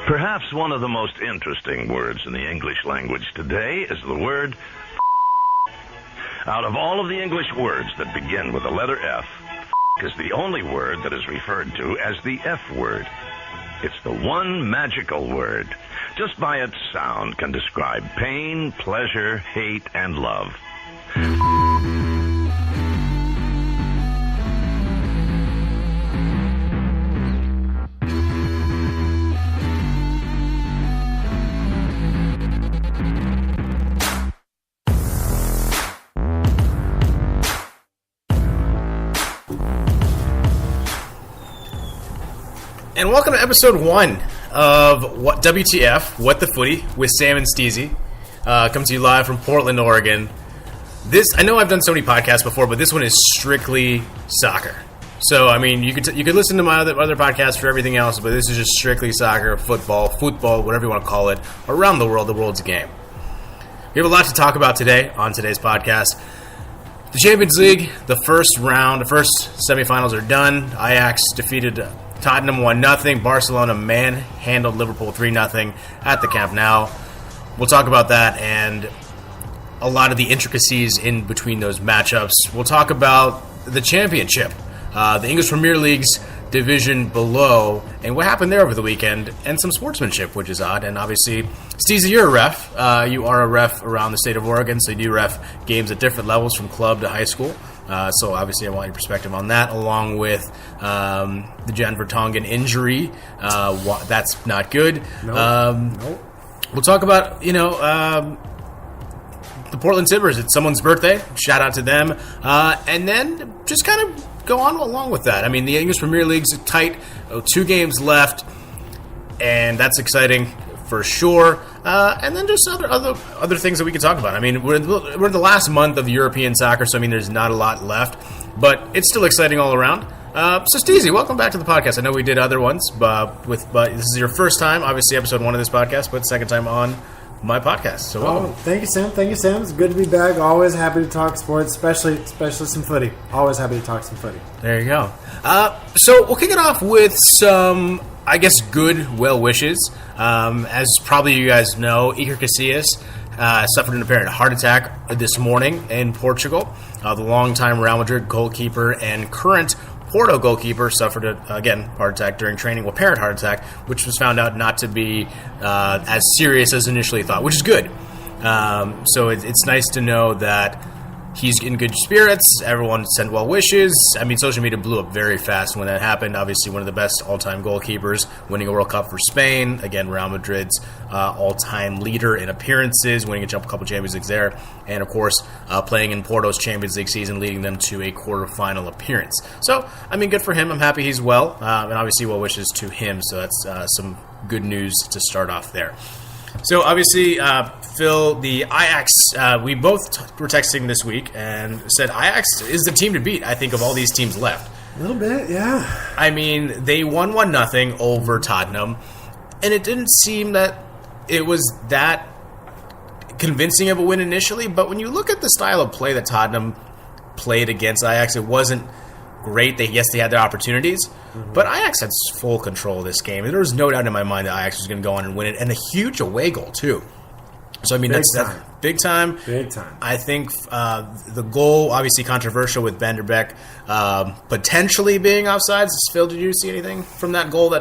Perhaps one of the most interesting words in the English language today is the word Out of all of the English words that begin with the letter F, is the only word that is referred to as the F word. It's the one magical word. Just by its sound can describe pain, pleasure, hate, and love. And welcome to episode 1 of WTF, What the Footy, with Sam and Steezy. Coming to you live from Portland, Oregon. I know I've done so many podcasts before, but this one is strictly soccer. So, I mean, you could listen to my other podcasts for everything else, but this is just strictly soccer, football, whatever you want to call it, around the world. The world's a game. We have a lot to talk about today on today's podcast. The Champions League, the first semifinals are done. Ajax defeated Tottenham 1-0. Barcelona manhandled Liverpool 3-0 at the Camp Nou. We'll talk about that and a lot of the intricacies in between those matchups. We'll talk about the championship, the English Premier League's division below, and what happened there over the weekend, and some sportsmanship, which is odd. And obviously, Steezy, you're a ref. You are a ref around the state of Oregon, so you do ref games at different levels from club to high school. So obviously I want your perspective on that, along with the Jan Vertonghen injury. That's not good. Nope. We'll talk about, the Portland Timbers. It's someone's birthday. Shout out to them. And then just kind of go on along with that. I mean, the English Premier League's tight. 2 games left, and that's exciting for sure. And then just other things that we can talk about. I mean, we're in the last month of European soccer, so I mean, there's not a lot left, but it's still exciting all around. So Steezy, welcome back to the podcast. I know we did other ones, but this is your first time, obviously episode 1 of this podcast, but second time on my podcast. So welcome. Thank you, Sam. It's good to be back. Always happy to talk sports, especially some footy. Always happy to talk some footy. There you go. So we'll kick it off with some, I guess, good well wishes. As probably you guys know, Iker Casillas suffered an apparent heart attack this morning in Portugal. The longtime Real Madrid goalkeeper and current Porto goalkeeper suffered a heart attack during training, apparent heart attack, which was found out not to be as serious as initially thought, which is good. So it's nice to know that he's in good spirits. Everyone sent well wishes. I mean, social media blew up very fast when that happened. Obviously, one of the best all-time goalkeepers, winning a World Cup for Spain. Again, Real Madrid's all-time leader in appearances, winning a couple Champions Leagues there. And, of course, playing in Porto's Champions League season, leading them to a quarterfinal appearance. So, I mean, good for him. I'm happy he's well. And obviously, well wishes to him. So that's some good news to start off there. So, obviously, Phil, the Ajax, we both were texting this week and said Ajax is the team to beat, I think, of all these teams left. A little bit, yeah. I mean, they won 1-0 over Tottenham, and it didn't seem that it was that convincing of a win initially, but when you look at the style of play that Tottenham played against Ajax, it wasn't great. Yes, they had their opportunities, but Ajax had full control of this game. There was no doubt in my mind that Ajax was going to go on and win it, and a huge away goal, too. So, I mean, that's big time. Big time. I think the goal, obviously controversial with Van der Beek potentially being offsides. Phil, did you see anything from that goal?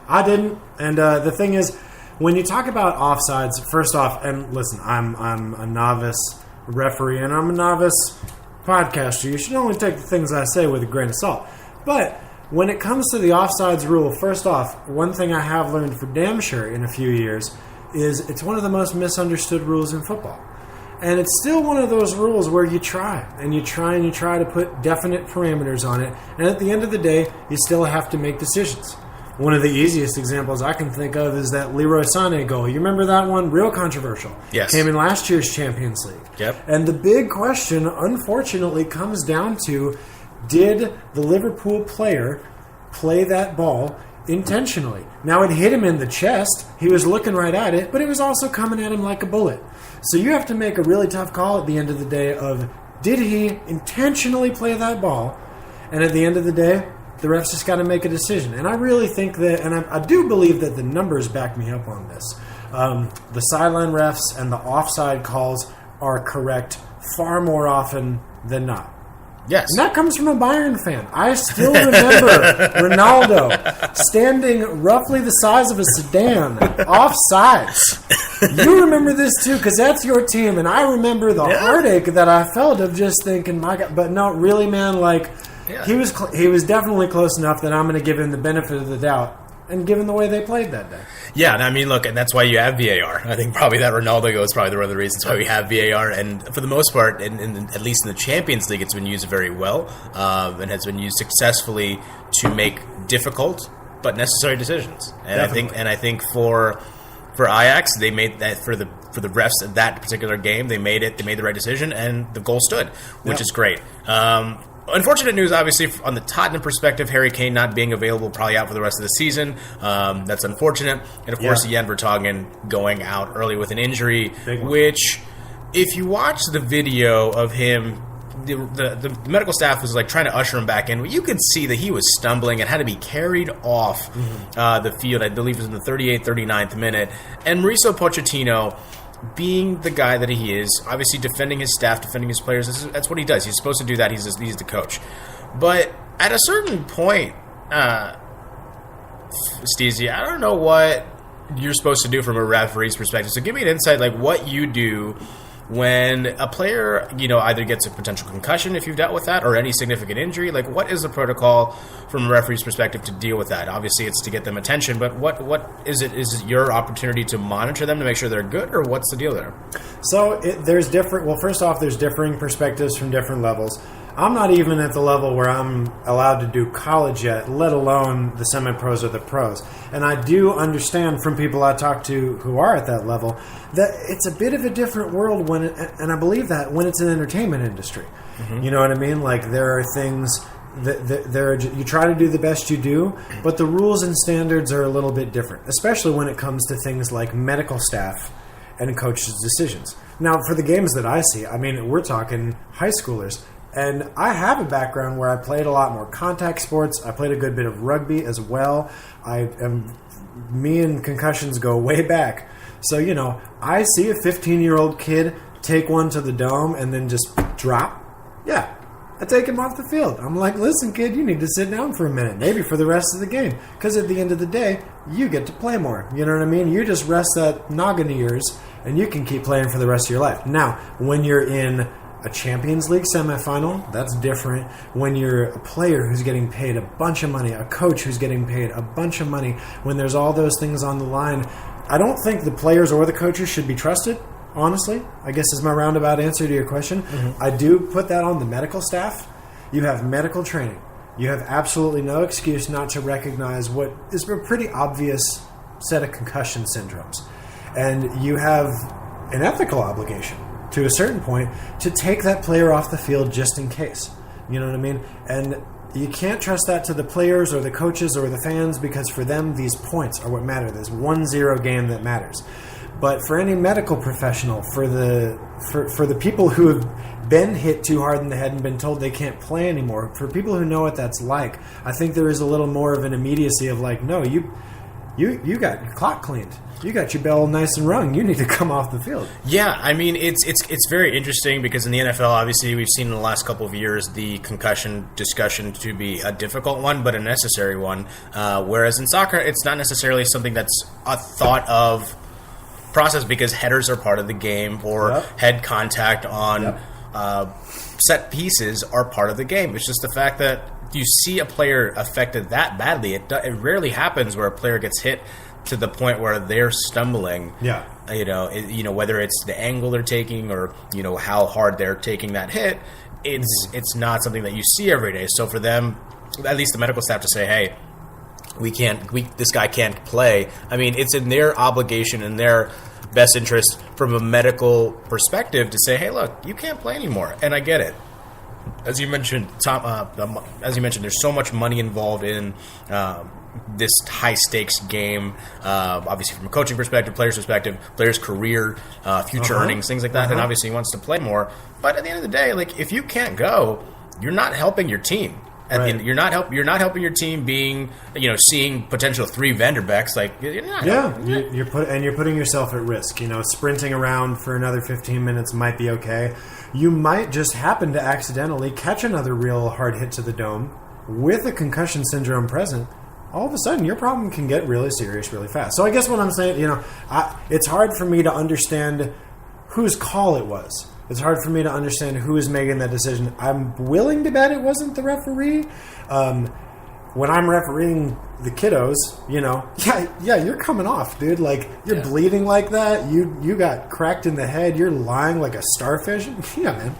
I didn't. And the thing is, when you talk about offsides, first off, and listen, I'm a novice referee and I'm a novice podcaster. You should only take the things I say with a grain of salt. But when it comes to the offsides rule, first off, one thing I have learned for damn sure in a few years is it's one of the most misunderstood rules in football. And it's still one of those rules where you try to put definite parameters on it. And at the end of the day, you still have to make decisions. One of the easiest examples I can think of is that Leroy Sané goal. You remember that one? Real controversial. Yes. Came in last year's Champions League. Yep. And the big question, unfortunately, comes down to, did the Liverpool player play that ball intentionally? Now, it hit him in the chest. He was looking right at it, but it was also coming at him like a bullet. So you have to make a really tough call at the end of the day of, did he intentionally play that ball? And at the end of the day, the refs just got to make a decision. And I really think that, and I do believe that the numbers back me up on this. The sideline refs and the offside calls are correct far more often than not. Yes. And that comes from a Bayern fan. I still remember Ronaldo standing roughly the size of a sedan, offsides. You remember this too, because that's your team, and I remember the heartache that I felt of just thinking, my God. But no, really, man, like, he was definitely close enough that I'm going to give him the benefit of the doubt, and given the way they played that day. Yeah, and I mean, look, and that's why you have VAR. I think probably that Ronaldo goal is probably one of the reasons why we have VAR. And for the most part, at least in the Champions League, it's been used very well and has been used successfully to make difficult but necessary decisions. And I think for Ajax, they made that for the refs of that particular game, they made the right decision, and the goal stood, which is great. Unfortunate news, obviously, on the Tottenham perspective, Harry Kane not being available, probably out for the rest of the season. That's unfortunate. And, of course, Jan Vertonghen going out early with an injury, which, if you watch the video of him, the medical staff was like trying to usher him back in. You could see that he was stumbling and had to be carried off the field. I believe it was in the 38th, 39th minute. And Mauricio Pochettino, being the guy that he is, obviously defending his staff, defending his players, that's what he does. He's supposed to do that. He's the coach. But at a certain point, Steezy, I don't know what you're supposed to do from a referee's perspective. So give me an insight, like what you do when a player, either gets a potential concussion, if you've dealt with that, or any significant injury. Like, what is the protocol from a referee's perspective to deal with that? Obviously, it's to get them attention, but what is it? Is it your opportunity to monitor them to make sure they're good, or what's the deal there? So there's different. Well, first off, there's differing perspectives from different levels. I'm not even at the level where I'm allowed to do college yet, let alone the semi-pros or the pros. And I do understand from people I talk to who are at that level that it's a bit of a different world and I believe that when it's an entertainment industry. Mm-hmm. You know what I mean? Like, there are things that you try to do the best you do, but the rules and standards are a little bit different, especially when it comes to things like medical staff and coaches' decisions. Now, for the games that I see, I mean, we're talking high schoolers. And I have a background where I played a lot more contact sports. I played a good bit of rugby as well. Me and concussions go way back. So, I see a 15-year-old kid take one to the dome and then just drop. Yeah, I take him off the field. I'm like, listen, kid, you need to sit down for a minute, maybe for the rest of the game. Because at the end of the day, you get to play more. You know what I mean? You just rest that noggin of yours, and you can keep playing for the rest of your life. Now, when you're in a Champions League semifinal, that's different. When you're a player who's getting paid a bunch of money, a coach who's getting paid a bunch of money, when there's all those things on the line, I don't think the players or the coaches should be trusted, honestly. I guess is my roundabout answer to your question. Mm-hmm. I do put that on the medical staff. You have medical training. You have absolutely no excuse not to recognize what is a pretty obvious set of concussion syndromes. And you have an ethical obligation to a certain point, to take that player off the field just in case. You know what I mean? And you can't trust that to the players or the coaches or the fans, because for them, these points are what matter. There's 1-0 game that matters. But for any medical professional, for the people who have been hit too hard in the head and been told they can't play anymore, for people who know what that's like, I think there is a little more of an immediacy of like, no, you got your clock cleaned. You got your bell nice and rung. You need to come off the field. Yeah, I mean, it's very interesting because in the NFL, obviously, we've seen in the last couple of years the concussion discussion to be a difficult one, but a necessary one. Whereas in soccer, it's not necessarily something that's a thought of process, because headers are part of the game, or head contact on set pieces are part of the game. It's just the fact that you see a player affected that badly. It rarely happens where a player gets hit to the point where they're stumbling. Yeah. Whether it's the angle they're taking or, how hard they're taking that hit, it's not something that you see every day. So for them, at least the medical staff, to say, hey, this guy can't play. I mean, it's in their obligation and their best interest from a medical perspective to say, hey, look, you can't play anymore. And I get it. As you mentioned, Tom, there's so much money involved in this high-stakes game, obviously from a coaching perspective, player's perspective, player's career, future earnings, things like that, and obviously he wants to play more. But at the end of the day, like, if you can't go, you're not helping your team. And you're not helping your team being, seeing potential 3 Vanderbecks. Like, you're not you're putting yourself at risk. Sprinting around for another 15 minutes might be okay. You might just happen to accidentally catch another real hard hit to the dome with a concussion syndrome present. All of a sudden, your problem can get really serious really fast. So I guess what I'm saying, it's hard for me to understand whose call it was. It's hard for me to understand who is making that decision. I'm willing to bet it wasn't the referee. When I'm refereeing the kiddos, you're coming off, dude. Like, you're bleeding like that. You got cracked in the head. You're lying like a starfish. Yeah, man.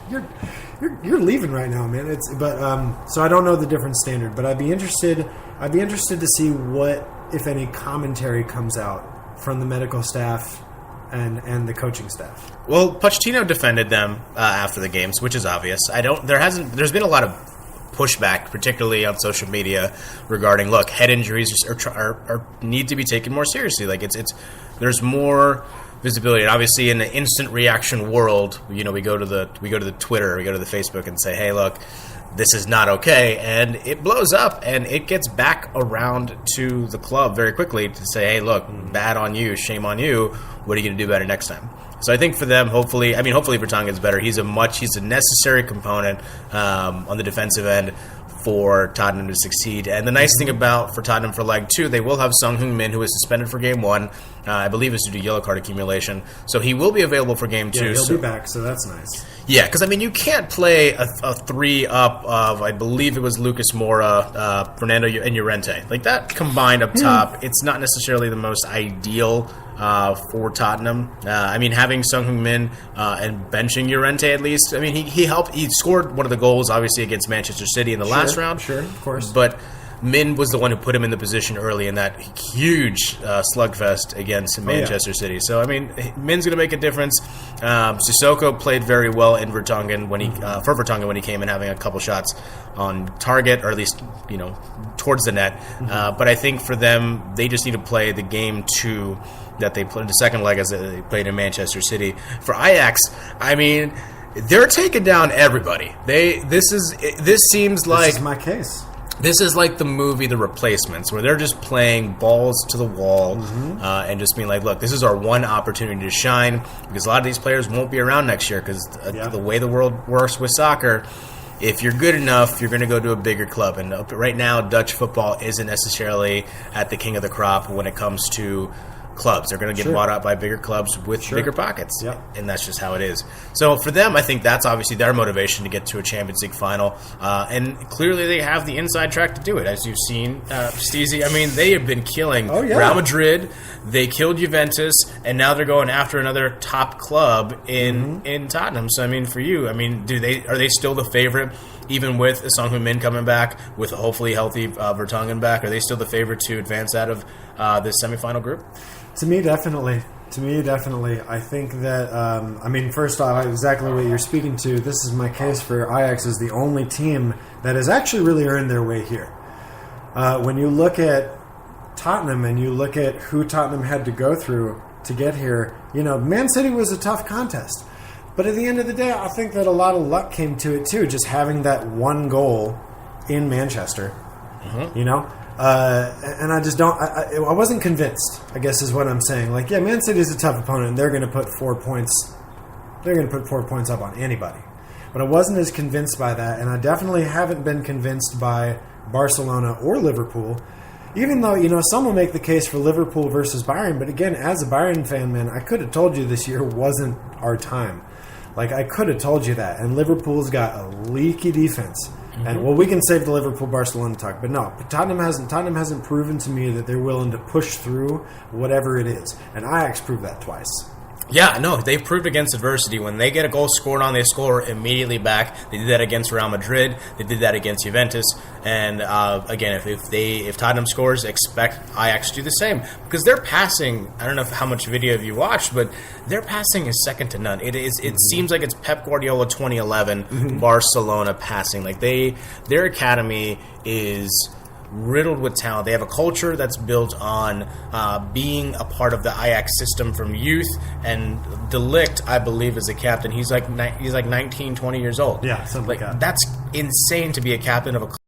You're leaving right now, man. So I don't know the different standard, but I'd be interested to see what, if any, commentary comes out from the medical staff and the coaching staff. Well, Pochettino defended them after the games, which is obvious. There's been a lot of pushback, particularly on social media, regarding head injuries are need to be taken more seriously. Like there's more visibility, and obviously in the instant reaction world, we go to the Twitter, we go to the Facebook, and say, hey, look, this is not okay, and it blows up, and it gets back around to the club very quickly to say, hey, look, bad on you, shame on you. What are you going to do better next time? So I think for them, hopefully Vertonghen's better. He's a necessary component on the defensive end for Tottenham to succeed. And the nice thing for Tottenham for leg 2, they will have Son Heung-min, who was suspended for game 1. I believe it's due to yellow card accumulation. So he will be available for game 2. Yeah, he'll be back, so that's nice. Yeah, because, you can't play a 3-up of, I believe it was Lucas Moura, Fernando, and Llorente. Like, that combined up top, it's not necessarily the most ideal for Tottenham. Having Son Heung-min and benching Llorente at least, he helped. He scored one of the goals, obviously, against Manchester City in the last round. Sure, of course. But Min was the one who put him in the position early in that huge slugfest against Manchester City. So, Min's going to make a difference. Sissoko played very well in Vertonghen for Vertonghen when he came in, having a couple shots on target, or at least, towards the net. But I think for them, they just need to play the game 2 that they played, the second leg as they played in Manchester City. For Ajax, they're taking down everybody. This seems like... This is my case. This is like the movie The Replacements, where they're just playing balls to the wall and just being like, look, this is our one opportunity to shine, because a lot of these players won't be around next year, because the way the world works with soccer, if you're good enough, you're going to go to a bigger club. And right now, Dutch football isn't necessarily at the king of the crop when it comes to clubs. They're going to get bought out by bigger clubs with bigger pockets. And that's just how it is. So for them, I think that's obviously their motivation to get to a Champions League final. And clearly they have the inside track to do it, as you've seen. Steezy, they have been killing Real Madrid. They killed Juventus. And now they're going after another top club in Tottenham. So, for you, are they still the favorite? Even with Son Heung-min coming back, with a hopefully healthy Vertonghen back, are they still the favorite to advance out of this semifinal group? To me, definitely. I think that, first off, exactly what you're speaking to, this is my case for Ajax as the only team that has actually really earned their way here. When you look at Tottenham and you look at who Tottenham had to go through to get here, Man City was a tough contest. But at the end of the day, I think that a lot of luck came to it too, just having that one goal in Manchester, and I just don't. I wasn't convinced, I guess is what I'm saying. Man City is a tough opponent, and they're going to put 4 points. They're going to put 4 points up on anybody. But I wasn't as convinced by that, and I definitely haven't been convinced by Barcelona or Liverpool. Even though, some will make the case for Liverpool versus Bayern, but again, as a Bayern fan, man, I could have told you this year wasn't our time. I could have told you that. And Liverpool's got a leaky defense. And, we can save the Liverpool-Barcelona talk. But no, Tottenham hasn't proven to me that they're willing to push through whatever it is. And Ajax proved that twice. Yeah, no, they've proved against adversity. When they get a goal scored on, they score immediately back. They did that against Real Madrid. They did that against Juventus. And again, if Tottenham scores, expect Ajax to do the same, because their passing. I don't know how much video have you watched, but their passing is second to none. It seems like it's Pep Guardiola 2011 Barcelona passing. Their academy is riddled with talent. They have a culture that's built on being a part of the Ajax system from youth. And De Ligt, I believe, is a captain. He's like 19, 20 years old. Yeah, something like that. That's insane to be a captain of a club